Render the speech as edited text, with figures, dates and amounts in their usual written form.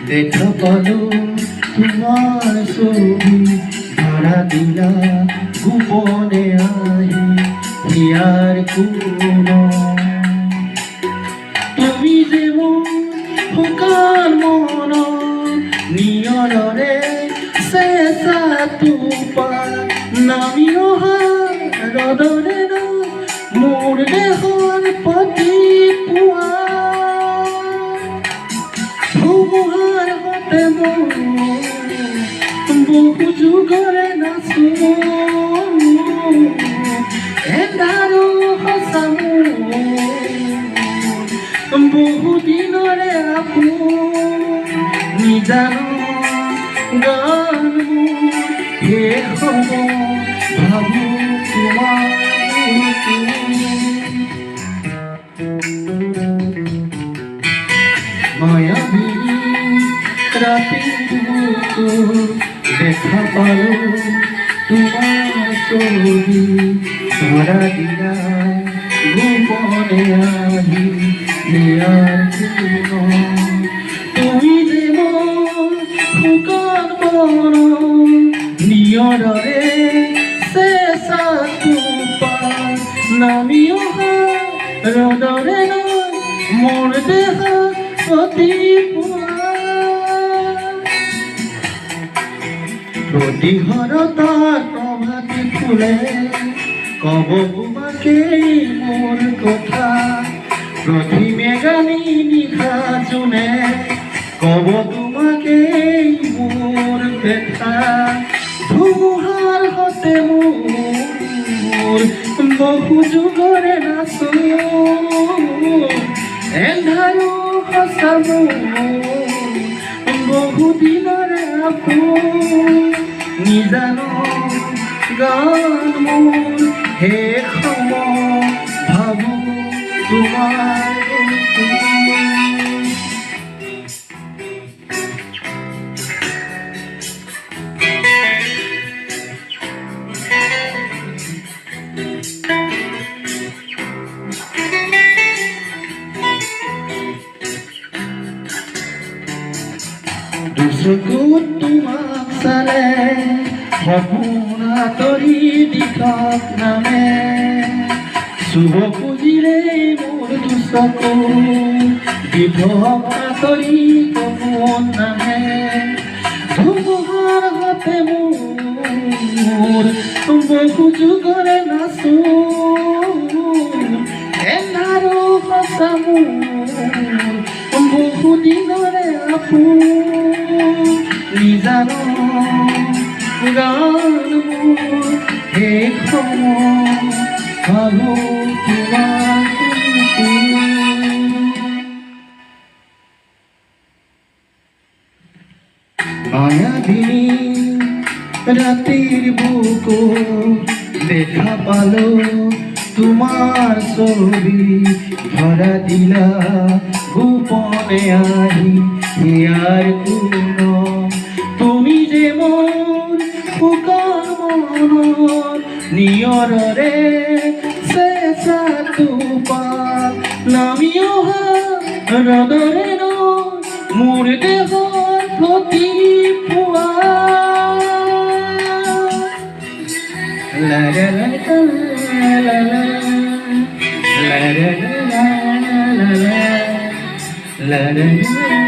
দেখা পালো তোমাৰ ছবি ধৰা দিলা গোপনে আহি হিয়াৰ কোনো তুমি যে মোৰ শুকান মন নিয়ৰৰে চেঁচা টোপা নামি অহা ৰদৰে মোৰ দেহৰ প্ৰতি পুৱা ধুমুহাৰ হতে বহু যুগৰে নাচো এন্ধাৰো সঁচা বহু দিনৰে আপোন নিজানো গান শেষ হ'ব ভাবো তোমাৰ মায়াবী ৰাতেৰ মতো দেখা পালো তোমাৰ ছবি ধৰা দিলা গোপনে আহি হিয়াৰ কোনো তুমি যে মোৰ শুকান মন নিয়ৰৰে চেঁচা টোপা নামি অহা ৰদৰে মোৰ দেহ প্ৰতি পুৱা প্ৰতিহৰতাৰ প্ৰভাতী ফুলে কব তোমাকেই মোৰ কথা প্ৰতি মেঘানী নিশা জোনে কব তোমাকেই মোৰ ব্যথা ধুমুহাৰ হতে মোৰ বহু যুগৰে নাচো এন্ধাৰো সঁচা বহু দিনৰে আপোন নিজানো গান মোৰ শেষ হ'ব ভাবো তোমাৰ দুচকুত তোমাক চালে সপোন আঁতৰি দিশত নামে চুব খুজিলেই মোৰ দুচকু দিশত আঁতৰি সপোন নামে ধুমুহাৰ হতে মোৰ বহু যুগৰে নাচো এন্ধাৰো সঁচা বহু দিনৰে আপোন নিজানো গান মোৰ শেষ হ'ব ভাবো তোমাৰ মায়াবিনী ৰাতেৰ বুকো দেখা পালো তোমাৰ ছবি ধৰা দিলা গোপনে আহি হিয়াৰ কোনো তুমি যে মোৰ শুকান মন নিয়ৰৰে চেঁচা টোপা নামি অহা ৰদৰে মোৰ দেহৰ প্ৰতি পুৱা la la la la la la la la la la la la